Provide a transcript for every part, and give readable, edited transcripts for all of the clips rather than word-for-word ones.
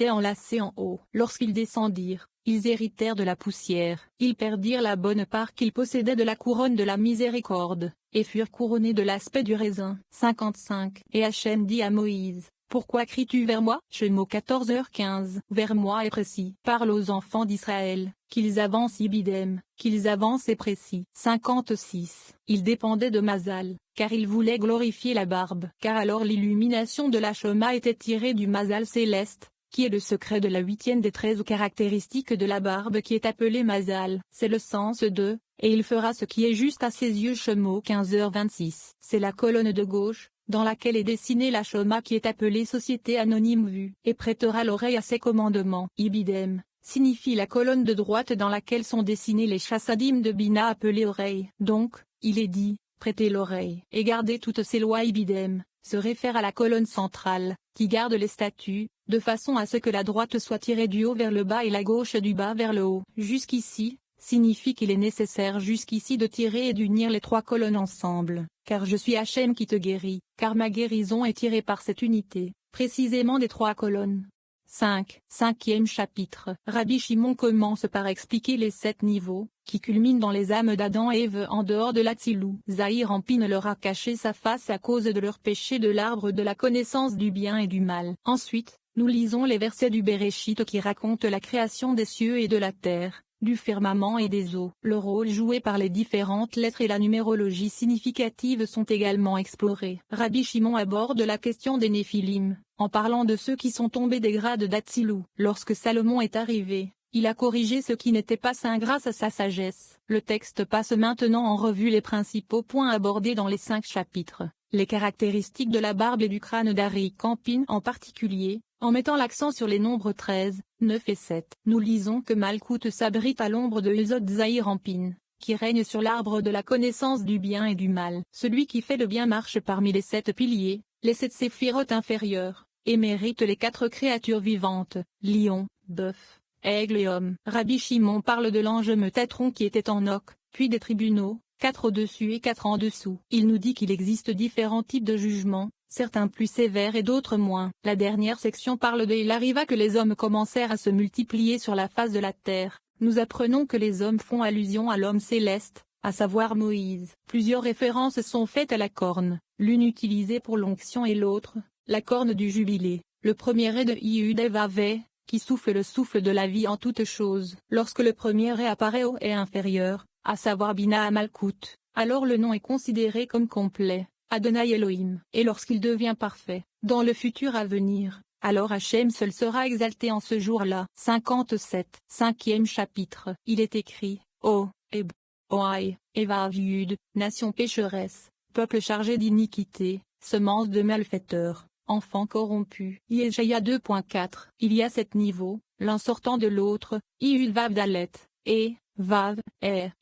étaient enlacés en haut. Lorsqu'ils descendirent, ils héritèrent de la poussière. Ils perdirent la bonne part qu'ils possédaient de la couronne de la miséricorde, et furent couronnés de l'aspect du raisin. 55. Et Hachem dit à Moïse: pourquoi cries-tu vers moi? Shemo 14h15. Vers moi est précis. Parle aux enfants d'Israël, qu'ils avancent ibidem, qu'ils avancent et précis. 56. Il dépendait de Mazal, car il voulait glorifier la barbe. Car alors l'illumination de la Shema était tirée du Mazal céleste, qui est le secret de la 8e des 13 caractéristiques de la barbe qui est appelée Mazal. C'est le sens de « et il fera ce qui est juste à ses yeux » Shemo 15h26. C'est la colonne de gauche, dans laquelle est dessinée la Shema qui est appelée Société Anonyme Vue, et prêtera l'oreille à ses commandements. Ibidem signifie la colonne de droite dans laquelle sont dessinés les chassadim de Bina appelés oreilles. Donc, il est dit, prêtez l'oreille et gardez toutes ces lois. Ibidem se réfère à la colonne centrale, qui garde les statuts, de façon à ce que la droite soit tirée du haut vers le bas et la gauche du bas vers le haut. Jusqu'ici signifie qu'il est nécessaire jusqu'ici de tirer et d'unir les trois colonnes ensemble, car je suis Hachem qui te guérit, car ma guérison est tirée par cette unité, précisément des trois colonnes. 5. 5e chapitre. Rabbi Shimon commence par expliquer les 7 niveaux, qui culminent dans les âmes d'Adam et Ève en dehors de l'Atzilou. Zahir Ampin leur a caché sa face à cause de leur péché de l'arbre de la connaissance du bien et du mal. Ensuite, nous lisons les versets du Béréchit qui racontent la création des cieux et de la terre, du firmament et des eaux. Le rôle joué par les différentes lettres et la numérologie significative sont également explorés. Rabbi Shimon aborde la question des Néphilim, en parlant de ceux qui sont tombés des grades d'Atzilou. Lorsque Salomon est arrivé, il a corrigé ce qui n'était pas saint grâce à sa sagesse. Le texte passe maintenant en revue les principaux points abordés dans les 5 chapitres. Les caractéristiques de la barbe et du crâne d'Ari Campin en particulier, en mettant l'accent sur les nombres 13, 9 et 7. Nous lisons que Malkout s'abrite à l'ombre de Yesod Zahir Ampin, qui règne sur l'arbre de la connaissance du bien et du mal. Celui qui fait le bien marche parmi les 7 piliers, les 7 séphirotes inférieures, et mérite les 4 créatures vivantes, lion, bœuf, aigle et homme. Rabbi Shimon parle de l'ange Metatron qui était en Oc, puis des tribunaux, 4 au-dessus et 4 en dessous. Il nous dit qu'il existe différents types de jugements, certains plus sévères et d'autres moins. La dernière section parle de « Il arriva que les hommes commencèrent à se multiplier sur la face de la terre ». Nous apprenons que les hommes font allusion à l'homme céleste, à savoir Moïse. Plusieurs références sont faites à la corne, l'une utilisée pour l'onction et l'autre, la corne du jubilé. Le premier est de Yud Vavé, qui souffle le souffle de la vie en toutes choses. Lorsque le premier est apparaît au est inférieur, à savoir Bina à Malkout, alors le nom est considéré comme complet, Adonai Elohim. Et lorsqu'il devient parfait, dans le futur à venir, alors Hachem seul sera exalté en ce jour-là. 57. 5e chapitre. Il est écrit, Ô, Eb, Oaï, Evav Yud, nation pécheresse, peuple chargé d'iniquité, semence de malfaiteurs, enfant corrompu. Yeshaïa 2.4. Il y a 7 niveaux, l'un sortant de l'autre, Iud Vav Dalet, et Vav,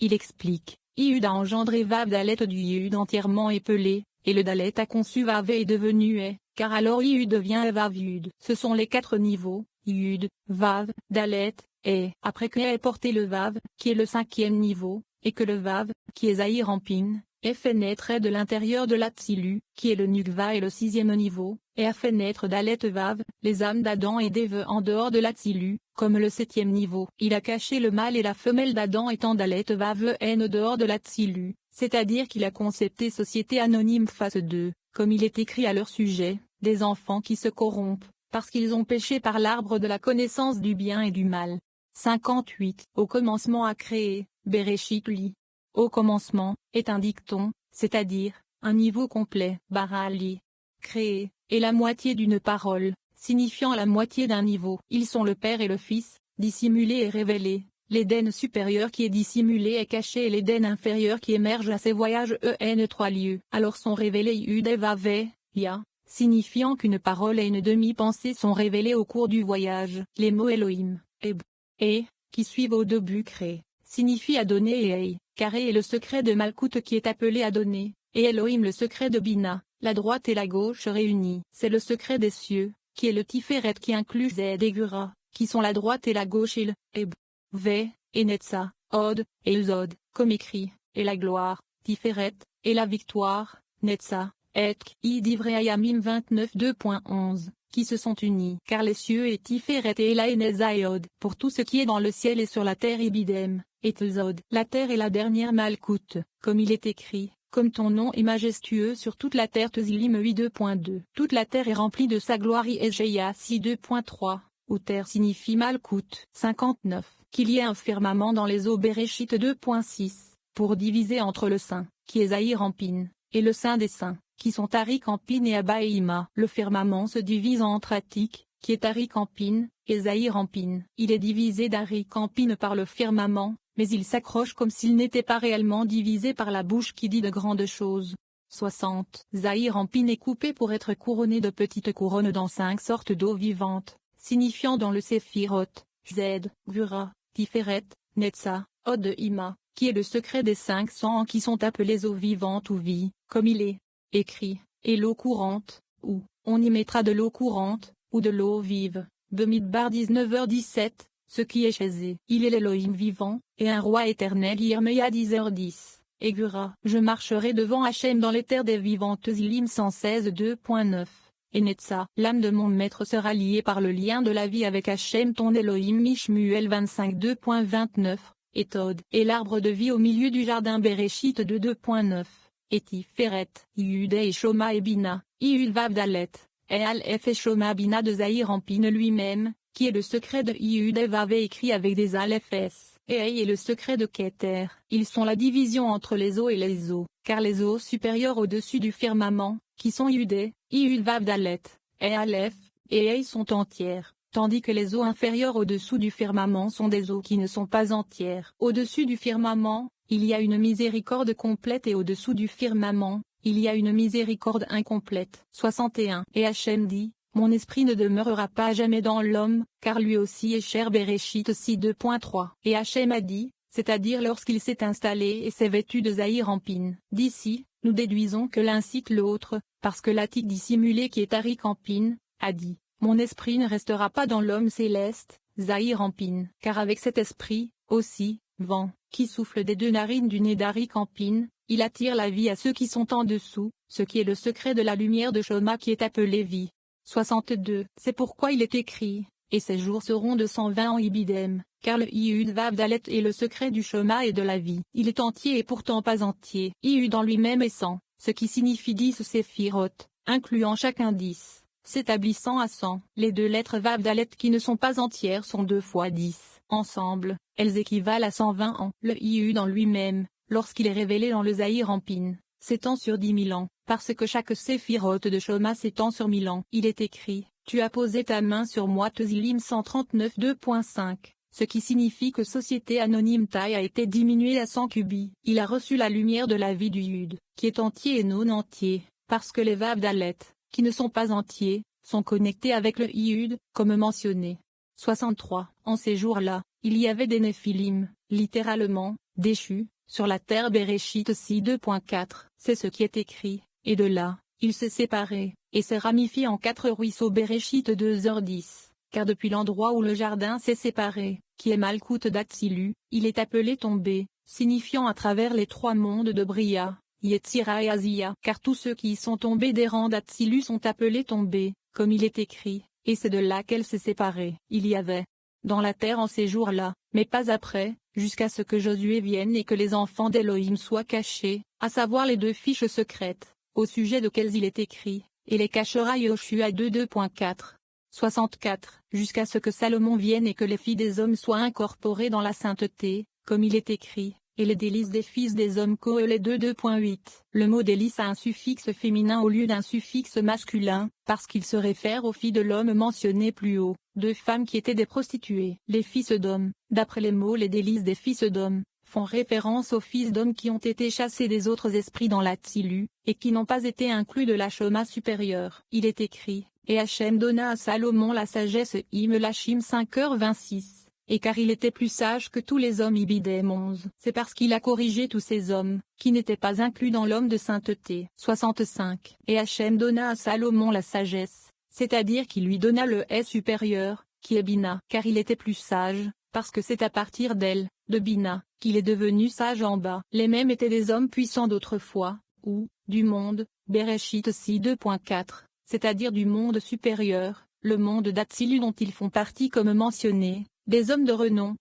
il explique, Iud a engendré Vav Dalet du Iud entièrement épelé, et le Dalet a conçu Vav et est devenu car alors Iud devient Vav Yud. Ce sont les 4 niveaux, Iud, Vav, Dalet, et après que ait porté le Vav, qui est le 5e niveau, et que le Vav, qui est Zahir Ampin, ait fait naître de l'intérieur de l'Atsilu, qui est le Nukva et le 6e niveau, et a fait naître Dalet Vav, les âmes d'Adam et d'Ève en dehors de l'Atsilu, comme le 7e niveau. Il a caché le mâle et la femelle d'Adam étant Dalet Vav en dehors de l'Atsilu, c'est-à-dire qu'il a concepté Société Anonyme phase 2, comme il est écrit à leur sujet, des enfants qui se corrompent, parce qu'ils ont péché par l'arbre de la connaissance du bien et du mal. 58. Au commencement a créé, Béréchit lit. Au commencement, est un dicton, c'est-à-dire, un niveau complet. Barali. Créé, est la moitié d'une parole, signifiant la moitié d'un niveau. Ils sont le Père et le Fils, dissimulé et révélé. L'Éden supérieur qui est dissimulé est caché et l'Éden inférieur qui émerge à ses voyages en 3 lieux. Alors sont révélés Yud et Vavé, Ya, signifiant qu'une parole et une demi-pensée sont révélées au cours du voyage. Les mots Elohim, Eb, et, qui suivent au début créé, signifient Adonai et Ei, carré est le secret de Malkout qui est appelé Adonai, et Elohim le secret de Bina, la droite et la gauche réunies. C'est le secret des cieux, qui est le Tiferet qui inclut Zed et Gura, qui sont la droite et la gauche et le Eb, Vé, et Netza, Od, et Uzod, comme écrit, et la gloire, Tiferet, et la victoire, Netza, Etk, Idivreayamim 29 2.11. qui se sont unis. Car les cieux et Tiferet et Ela et Nezayod, pour tout ce qui est dans le ciel et sur la terre Ibidem, et Tzod. La terre est la dernière Malkout, comme il est écrit, comme ton nom est majestueux sur toute la terre Tzilim 8.2. Toute la terre est remplie de sa gloire Eshéia 6.3, où terre signifie Malkout. 59. Qu'il y ait un firmament dans les eaux Bereshit 2.6, pour diviser entre le saint, qui est Zahir Ampin, et le saint des saints, qui sont Arik Ampin et Abba et Ima. Le firmament se divise entre Atik, qui est Arik Ampin, et Zahir Ampin. Il est divisé d'Arik Ampin par le firmament, mais il s'accroche comme s'il n'était pas réellement divisé par la bouche qui dit de grandes choses. 60. Zahir Ampin est coupé pour être couronné de petites couronnes dans 5 sortes d'eau vivantes, signifiant dans le Séphirot, Zed, Gvura, Tiferet, Netza, Od Ima, qui est le secret des 500 qui sont appelés eaux vivantes ou vie, comme il est écrit, et l'eau courante, ou, on y mettra de l'eau courante, ou de l'eau vive. Bemidbar 19h17, ce qui est chez il est l'Élohim vivant, et un roi éternel Yirmeya 10h10, et Gvura. Je marcherai devant Hachem dans les terres des vivantes Ilim 116 2.9. Et Netza, l'âme de mon maître sera liée par le lien de la vie avec Hachem ton Elohim Mishmuel 25 2.29, et Tod, et l'arbre de vie au milieu du jardin Bereshit 2.9, et Tiferet, Iud et Shoma et Bina, Iud Vavdalet, et Aleph et Shoma Bina de Zahir Ampin lui-même, qui est le secret de Iud et Vav écrit avec des Aleph S, et Ei est le secret de Keter. Ils sont la division entre les eaux et les eaux, car les eaux supérieures au-dessus du firmament, qui sont Iud Vavdalet, et Aleph, et Ei sont entières, tandis que les eaux inférieures au-dessous du firmament sont des eaux qui ne sont pas entières. Au-dessus du firmament, il y a une miséricorde complète et au-dessous du firmament, il y a une miséricorde incomplète. 61. Et Hachem dit, mon esprit ne demeurera pas jamais dans l'homme, car lui aussi est cher Bereshit 6 2.3. Et Hachem a dit, c'est-à-dire lorsqu'il s'est installé et s'est vêtu de Zahir Ampin. D'ici, nous déduisons que l'un cite l'autre, parce que l'Atik dissimulé qui est Arik Ampin, a dit, mon esprit ne restera pas dans l'homme céleste, Zahir Ampin. Car avec cet esprit, aussi, vent, qui souffle des 2 narines du nez d'Arik Ampin, il attire la vie à ceux qui sont en dessous, ce qui est le secret de la lumière de Shoma qui est appelée vie. 62. C'est pourquoi il est écrit, et ces jours seront de 120 en Ibidem, car le Iud Vavdalet est le secret du Shoma et de la vie. Il est entier et pourtant pas entier. Iud en lui-même est 100, ce qui signifie 10 Séphirot, incluant chacun 10, s'établissant à 100. Les 2 lettres Vavdalet qui ne sont pas entières sont 2 fois 10. Ensemble, elles équivalent à 120 ans. Le Iud en lui-même, lorsqu'il est révélé dans le Zahir Ampin, s'étend sur 10 000 ans, parce que chaque séphirote de Shoma s'étend sur 1000 ans. Il est écrit, tu as posé ta main sur moi Tzilim 139 2.5, ce qui signifie que Société Anonyme taille a été diminuée à 100 cubis. Il a reçu la lumière de la vie du Yud, qui est entier et non entier, parce que les Vavdalet, qui ne sont pas entiers, sont connectés avec le Yud, comme mentionné. 63. En ces jours-là, il y avait des Néphilim, littéralement, déchus, sur la terre Bereshit 6 2.4, c'est ce qui est écrit, et de là, il s'est séparé, et s'est ramifié en 4 ruisseaux Bereshit 2h10, car depuis l'endroit où le jardin s'est séparé, qui est Malkout d'Atsilu, il est appelé tombé, signifiant à travers les 3 mondes de Bria, Yetzira et Azia, car tous ceux qui y sont tombés des rangs d'Atsilu sont appelés tombés, comme il est écrit, et c'est de là qu'elle s'est séparée. Il y avait dans la terre en ces jours-là, mais pas après, jusqu'à ce que Josué vienne et que les enfants d'Élohim soient cachés, à savoir les 2 fiches secrètes, au sujet desquelles il est écrit, et les cachera Yoshua 2.4. 64. Jusqu'à ce que Salomon vienne et que les filles des hommes soient incorporées dans la sainteté, comme il est écrit, et les délices des fils des hommes Kohelet 2.8. Le mot délice a un suffixe féminin au lieu d'un suffixe masculin, parce qu'il se réfère aux filles de l'homme mentionnées plus haut, 2 femmes qui étaient des prostituées. Les fils d'hommes, d'après les mots les délices des fils d'hommes, font référence aux fils d'hommes qui ont été chassés des autres esprits dans la Tsilu, et qui n'ont pas été inclus de la Shoma supérieure. Il est écrit, et Hachem donna à Salomon la sagesse Lachim 5h26. Et car il était plus sage que tous les hommes Ibidem 11. C'est parce qu'il a corrigé tous ces hommes, qui n'étaient pas inclus dans l'homme de sainteté. 65. Et Hachem donna à Salomon la sagesse, c'est-à-dire qu'il lui donna le S supérieur, qui est Bina. Car il était plus sage, parce que c'est à partir d'elle, de Bina, qu'il est devenu sage en bas. Les mêmes étaient des hommes puissants d'autrefois, ou, du monde, Bereshit 6 2.4. c'est-à-dire du monde supérieur, le monde d'Atsilu dont ils font partie comme mentionné, des hommes de renom,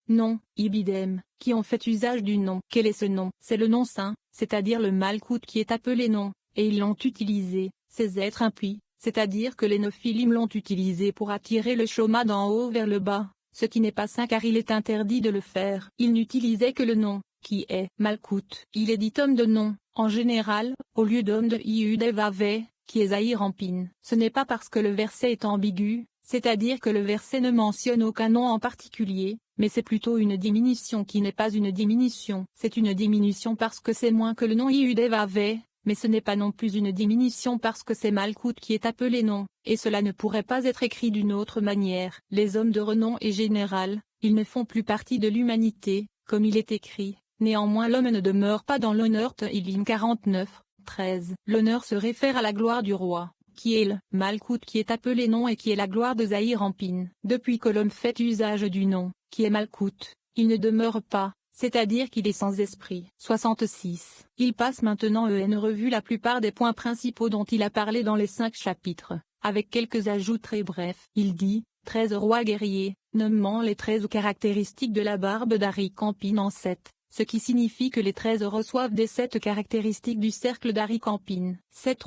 nom, ibidem, qui ont fait usage du nom. Quel est ce nom? C'est le nom saint, c'est-à-dire le Malkout qui est appelé nom, et ils l'ont utilisé, ces êtres impies, c'est-à-dire que les Nophilim l'ont utilisé pour attirer le Shoma d'en haut vers le bas, ce qui n'est pas saint car il est interdit de le faire. Ils n'utilisaient que le nom, qui est Malkout. Il est dit homme de nom, en général, au lieu d'homme de Iudevave, qui est Zahir Ampin. Ce n'est pas parce que le verset est ambigu, c'est-à-dire que le verset ne mentionne aucun nom en particulier, mais c'est plutôt une diminution qui n'est pas une diminution. C'est une diminution parce que c'est moins que le nom Iudevave, mais ce n'est pas non plus une diminution parce que c'est Malkout qui est appelé nom, et cela ne pourrait pas être écrit d'une autre manière. Les hommes de renom et général, ils ne font plus partie de l'humanité, comme il est écrit. Néanmoins l'homme ne demeure pas dans l'honneur. Tehillim 49, 13. L'honneur se réfère à la gloire du roi, qui est le Malkout qui est appelé nom et qui est la gloire de Zahir Ampin. Depuis que l'homme fait usage du nom, qui est Malkout, il ne demeure pas, c'est-à-dire qu'il est sans esprit. 66. Il passe maintenant en revue la plupart des points principaux dont il a parlé dans les 5 chapitres, avec quelques ajouts très brefs. Il dit, 13 rois guerriers, nommant les 13 caractéristiques de la barbe d'Arik Ampin en 7. Ce qui signifie que les 13 reçoivent des 7 caractéristiques du cercle d'Arik Ampin. 7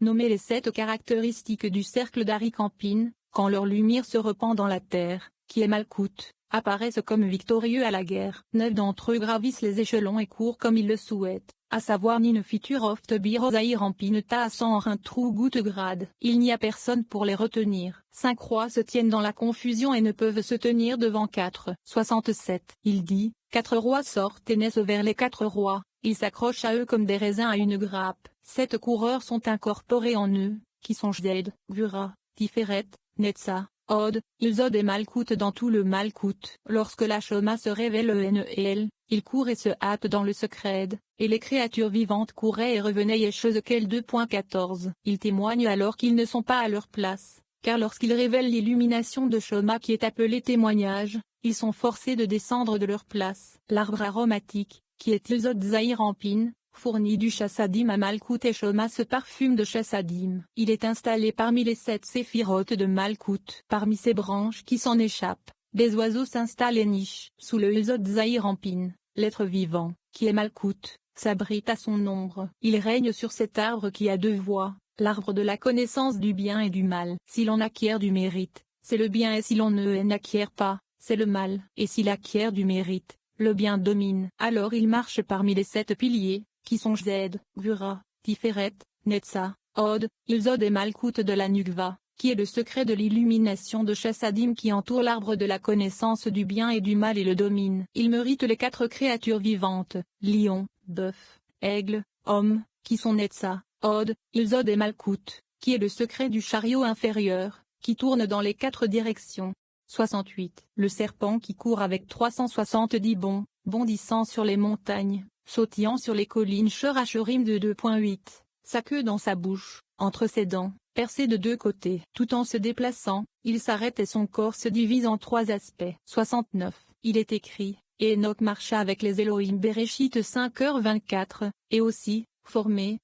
nommer les 7 caractéristiques du cercle d'Arik Ampin, quand leur lumière se repent dans la terre, qui est Malkout, apparaissent comme victorieux à la guerre. 9 d'entre eux gravissent les échelons et courent comme ils le souhaitent, à savoir Nine Fitur of Tebir Zahir Ampin Ta sans un trou goutte grade. Il n'y a personne pour les retenir. 5 rois se tiennent dans la confusion et ne peuvent se tenir devant 4. 67. Il dit, 4 rois sortent et naissent vers les 4 rois, ils s'accrochent à eux comme des raisins à une grappe. 7 coureurs sont incorporés en eux, qui sont Jded, Gvura, Tiferet, Netza, Od, Ilzod et Malkout dans tout le Malkout. Lorsque la Shoma se révèle Nel, ils courent et se hâtent dans le secret, et les créatures vivantes couraient et revenaient Yeshezekel 2.14. Ils témoignent alors qu'ils ne sont pas à leur place, car lorsqu'ils révèlent l'illumination de Shoma qui est appelée témoignage, ils sont forcés de descendre de leur place. L'arbre aromatique, qui est Ilzod Zahir Ampin, fournit du chassadim à Malkout et Shoma ce parfume de chassadim. Il est installé parmi les 7 séphirotes de Malkout. Parmi ces branches qui s'en échappent, des oiseaux s'installent et nichent. Sous le Ilzod Zahir Ampin, l'être vivant, qui est Malkout, s'abrite à son ombre. Il règne sur cet arbre qui a 2 voies, l'arbre de la connaissance du bien et du mal. S'il en acquiert du mérite, c'est le bien et s'il en ne acquiert pas, c'est le mal. Et s'il acquiert du mérite, le bien domine. Alors il marche parmi les 7 piliers, qui sont Zed, Gvura, Tiferet, Netza, Od, Ilzod et Malkout de la Nukva, qui est le secret de l'illumination de Chassadim qui entoure l'arbre de la connaissance du bien et du mal et le domine. Il mérite les 4 créatures vivantes, lion, bœuf, aigle, homme, qui sont Netza, Od, Ilzod et Malkout, qui est le secret du chariot inférieur, qui tourne dans les 4 directions. 68. Le serpent qui court avec 370 bonds, bondissant sur les montagnes, sautillant sur les collines Sherachurim de 2.8, sa queue dans sa bouche, entre ses dents, percée de 2 côtés. Tout en se déplaçant, il s'arrête et son corps se divise en 3 aspects. 69. Il est écrit, et Enoch marcha avec les Elohim Bereshit 5h24, et aussi, formé,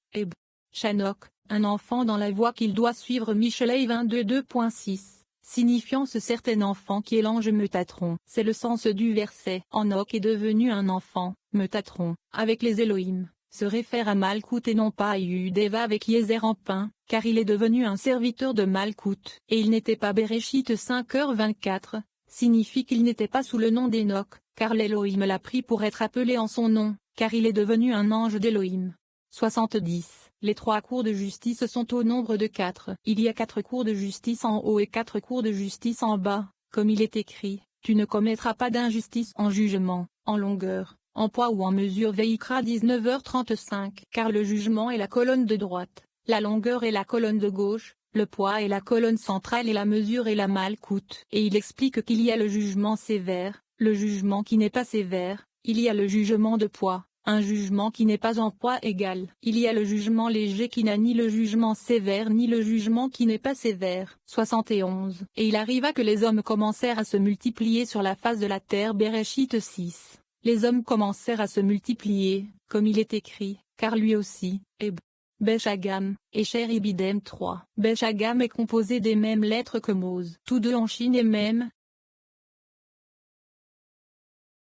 Shanok, un enfant dans la voie qu'il doit suivre Michelet 22.2.6. Signifiant ce certain enfant qui est l'ange Metatron. C'est le sens du verset. Enoch est devenu un enfant, Metatron, avec les Elohim, se réfère à Malkout et non pas à Yudeva avec Yezer Ampin, car il est devenu un serviteur de Malkout. Et il n'était pas Bereshit 5h24, signifie qu'il n'était pas sous le nom d'Enoch, car l'Elohim l'a pris pour être appelé en son nom, car il est devenu un ange d'Elohim. 70. Les 3 cours de justice sont au nombre de 4. Il y a 4 cours de justice en haut et 4 cours de justice en bas, comme il est écrit, tu ne commettras pas d'injustice en jugement, en longueur, en poids ou en mesure. Veikra 19h35. Car le jugement est la colonne de droite, la longueur est la colonne de gauche, le poids est la colonne centrale et la mesure est la Malkout. Et il explique qu'il y a le jugement sévère, le jugement qui n'est pas sévère, il y a le jugement de poids, un jugement qui n'est pas en poids égal. Il y a le jugement léger qui n'a ni le jugement sévère ni le jugement qui n'est pas sévère. 71. Et il arriva que les hommes commencèrent à se multiplier sur la face de la terre. Bereshit 6. Les hommes commencèrent à se multiplier, comme il est écrit, car lui aussi, Beshagam, et Cheribidem 3. Beshagam est composé des mêmes lettres que Mose. Tous deux en Chine et même,